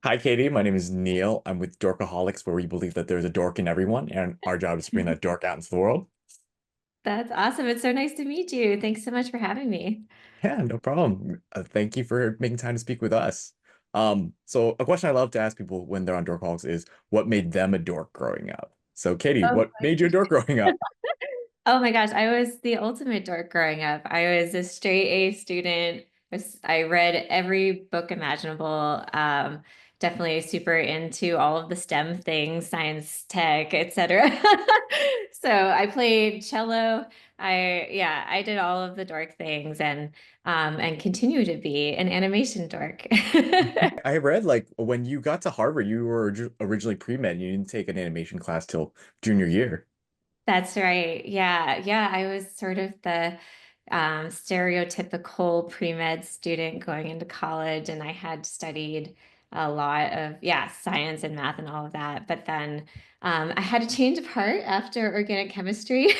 Hi, Katie. My name is Neil. I'm with Dorkaholics, where we believe that there's a dork in everyone, and our job is to bring that dork out into the world. That's awesome. It's so nice to meet you. Thanks so much for having me. Yeah, no problem. Thank you for making time to speak with us. So a question I love to ask people when they're on Dorkaholics is, what made them a dork growing up? So, Katie, Oh what made you a dork growing up? Oh my gosh, I was the ultimate dork growing up. I was a straight A student. I read every book imaginable. Definitely super into all of the STEM things, science, tech, etc. So I played cello. I did all of the dork things and continue to be an animation dork. I read like when you got to Harvard, you were originally pre-med. You didn't take an animation class till junior year. That's right. Yeah. I was sort of the stereotypical pre-med student going into college, and I had studied a lot of, science and math and all of that. But then I had a change of heart after organic chemistry.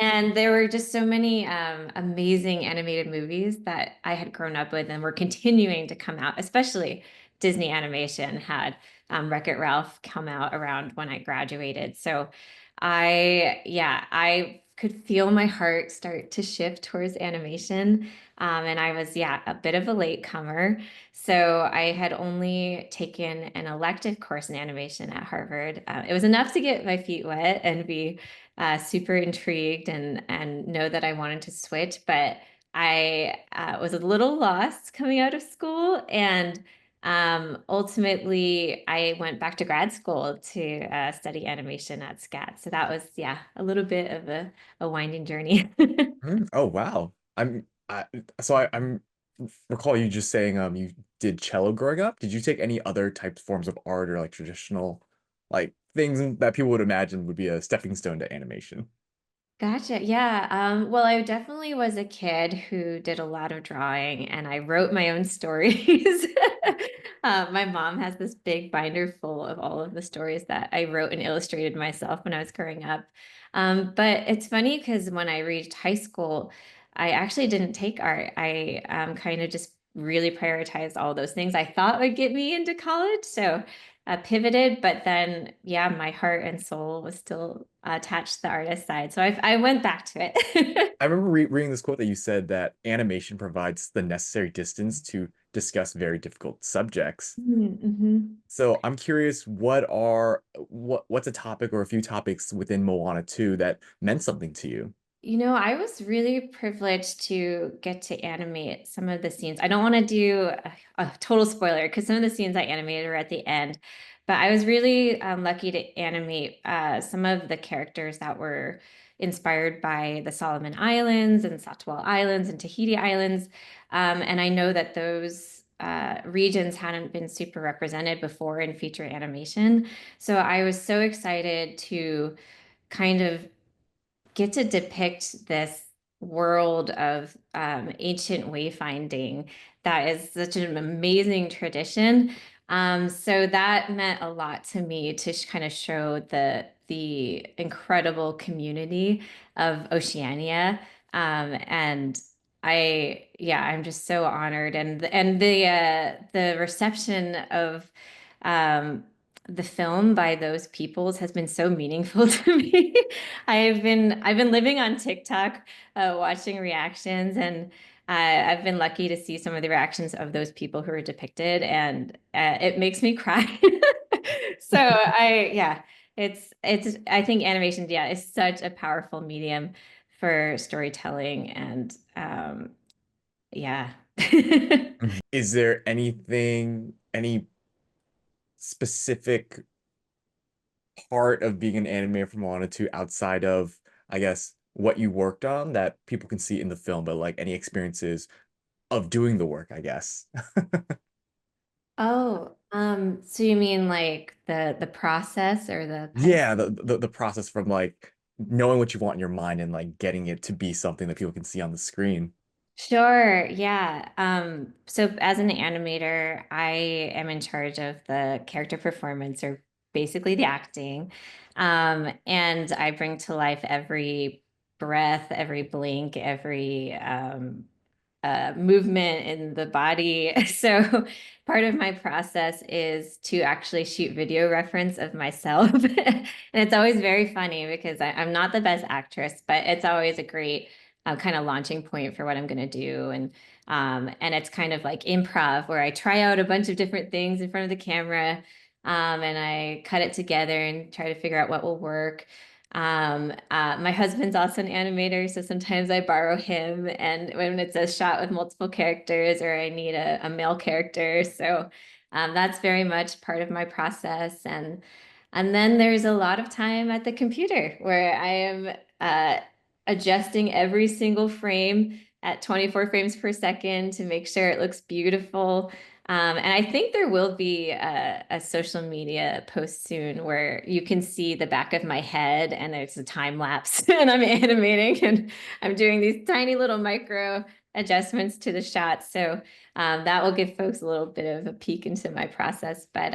And there were just so many amazing animated movies that I had grown up with and were continuing to come out, especially Disney animation had Wreck-It Ralph come out around when I graduated. So I could feel my heart start to shift towards animation. And I was, a bit of a latecomer. So I had only taken an elective course in animation at Harvard. It was enough to get my feet wet and be super intrigued and know that I wanted to switch, but I was a little lost coming out of school, and ultimately I went back to grad school to study animation at SCAD. So that was a little bit of a winding journey. Oh wow. I'm recall you just saying you did cello growing up. Did you take any other types forms of art or like traditional like things that people would imagine would be a stepping stone to animation? Gotcha. Yeah. Well, I definitely was a kid who did a lot of drawing and I wrote my own stories. My mom has this big binder full of all of the stories that I wrote and illustrated myself when I was growing up. But it's funny because when I reached high school, I actually didn't take art. I kind of just really prioritized all those things I thought would get me into college. So pivoted, but then my heart and soul was still attached to the artist side. So I went back to it. I remember reading this quote that you said that animation provides the necessary distance to discuss very difficult subjects. Mm-hmm. So I'm curious, what's a topic or a few topics within Moana 2 that meant something to you? I was really privileged to get to animate some of the scenes. I don't want to do a total spoiler because some of the scenes I animated are at the end, but I was really lucky to animate some of the characters that were inspired by the Solomon Islands and Satawal Islands and Tahiti Islands. And I know that those regions hadn't been super represented before in feature animation. So I was so excited to kind of get to depict this world of ancient wayfinding that is such an amazing tradition. So that meant a lot to me to kind of show the incredible community of Oceania. And I'm just so honored, and the reception of um, the film by those peoples has been so meaningful to me. I've been living on TikTok, watching reactions, and I've been lucky to see some of the reactions of those people who are depicted, and it makes me cry. So it's I think animation, is such a powerful medium for storytelling, and yeah. Mhm. Is there any specific part of being an animator from Moana 2 outside of, I guess, what you worked on that people can see in the film, but like any experiences of doing the work, I guess? Oh, so you mean like the process or the kind of. Yeah, the process from like knowing what you want in your mind and like getting it to be something that people can see on the screen. Sure, yeah. So as an animator, I am in charge of the character performance or basically the acting. And I bring to life every breath, every blink, every movement in the body. So part of my process is to actually shoot video reference of myself. And it's always very funny because I'm not the best actress, but it's always a great kind of launching point for what I'm going to do. And it's kind of like improv where I try out a bunch of different things in front of the camera, and I cut it together and try to figure out what will work. My husband's also an animator, so sometimes I borrow him, and when it's a shot with multiple characters or I need a male character. So that's very much part of my process. And then there's a lot of time at the computer where I am adjusting every single frame at 24 frames per second to make sure it looks beautiful. And I think there will be a social media post soon where you can see the back of my head and it's a time lapse and I'm animating and I'm doing these tiny little micro adjustments to the shot. So that will give folks a little bit of a peek into my process. But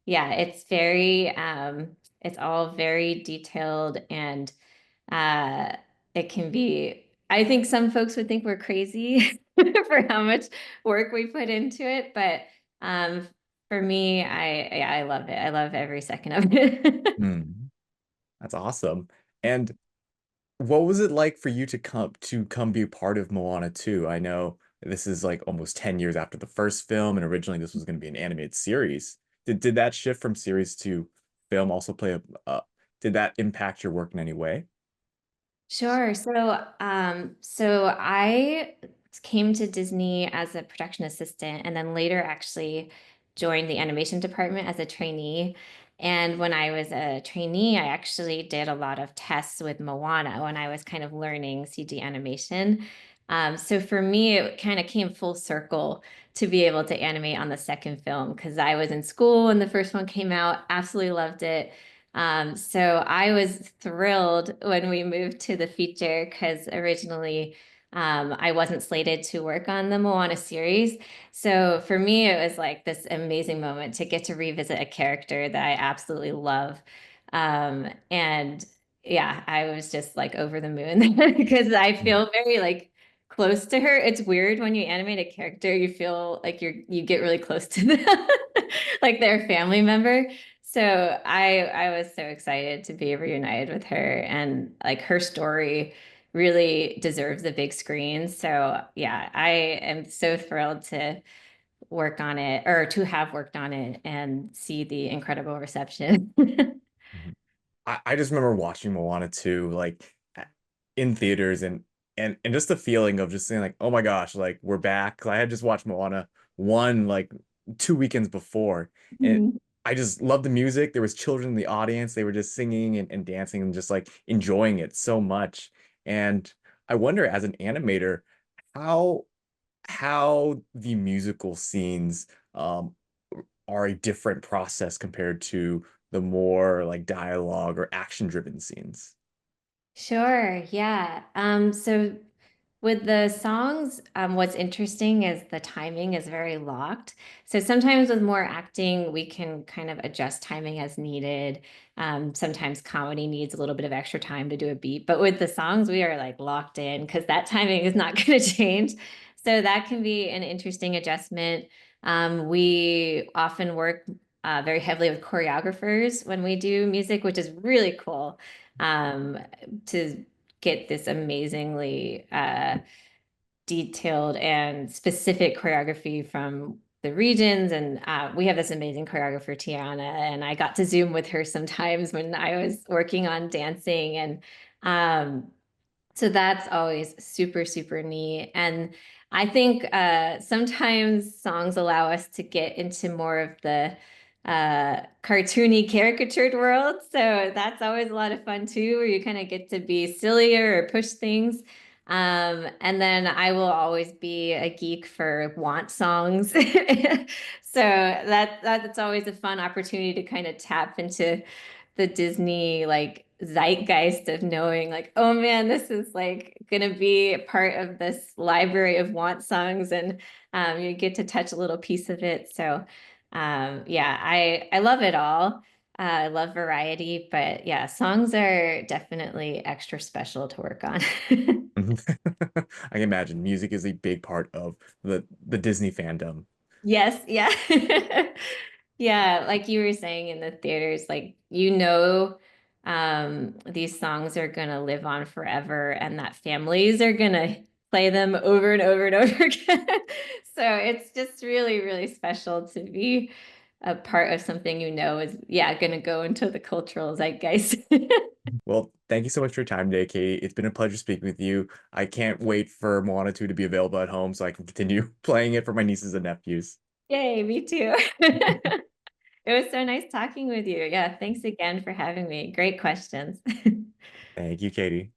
yeah, it's all very detailed and uh, it can be, I think some folks would think we're crazy for how much work we put into it, but um, for me, yeah, I love it. I love every second of it. Hmm. That's awesome. And what was it like for you to come be part of Moana 2? I know this is like almost 10 years after the first film, and originally this was going to be an animated series. Did that shift from series to film also play did that impact your work in any way? Sure. So I came to Disney as a production assistant and then later actually joined the animation department as a trainee. And when I was a trainee, I actually did a lot of tests with Moana when I was kind of learning CG animation. So for me, it kind of came full circle to be able to animate on the second film because I was in school when the first one came out, absolutely loved it. So I was thrilled when we moved to the feature because originally I wasn't slated to work on the Moana series. So for me, it was like this amazing moment to get to revisit a character that I absolutely love. And yeah, I was just like over the moon because I feel very like close to her. It's weird when you animate a character, you feel like you get really close to them, like they're a family member. So I was so excited to be reunited with her and like her story really deserves the big screen. So yeah, I am so thrilled to work on it or to have worked on it and see the incredible reception. Mhm. I just remember watching Moana 2 like in theaters and just the feeling of just saying like, oh my gosh, like we're back. 'Cause I had just watched Moana 1 like 2 weekends before. And Mhm. I just loved the music. There was children in the audience. They were just singing and dancing and just like enjoying it so much. And I wonder as an animator, how how the musical scenes are a different process compared to the more like dialogue or action driven scenes. Sure, yeah. So with the songs, what's interesting is the timing is very locked. So sometimes with more acting, we can kind of adjust timing as needed. Sometimes comedy needs a little bit of extra time to do a beat, but with the songs, we are like locked in because that timing is not going to change. So that can be an interesting adjustment. We often work very heavily with choreographers when we do music, which is really cool. Um, to get this amazingly detailed and specific choreography from the regions. And we have this amazing choreographer, Tiana, and I got to Zoom with her sometimes when I was working on dancing. And so that's always super, super neat. And I think sometimes songs allow us to get into more of the cartoony, caricatured world. So that's always a lot of fun too, where you kind of get to be sillier or push things. And then I will always be a geek for want songs. So that's always a fun opportunity to kind of tap into the Disney like zeitgeist of knowing like, oh man, this is like gonna be part of this library of want songs and you get to touch a little piece of it. So yeah, I love it all. I love variety, but yeah, songs are definitely extra special to work on. I can imagine music is a big part of the Disney fandom. Yes, yeah. Yeah, like you were saying in the theaters, like these songs are gonna live on forever and that families are gonna play them over and over and over again. So it's just really, really special to be a part of something is, yeah, gonna go into the cultural zeitgeist. Well, thank you so much for your time today, Katie. It's been a pleasure speaking with you. I can't wait for Moana 2 to be available at home so I can continue playing it for my nieces and nephews. Yay, me too. It was so nice talking with you. Yeah, thanks again for having me. Great questions. Thank you, Katie.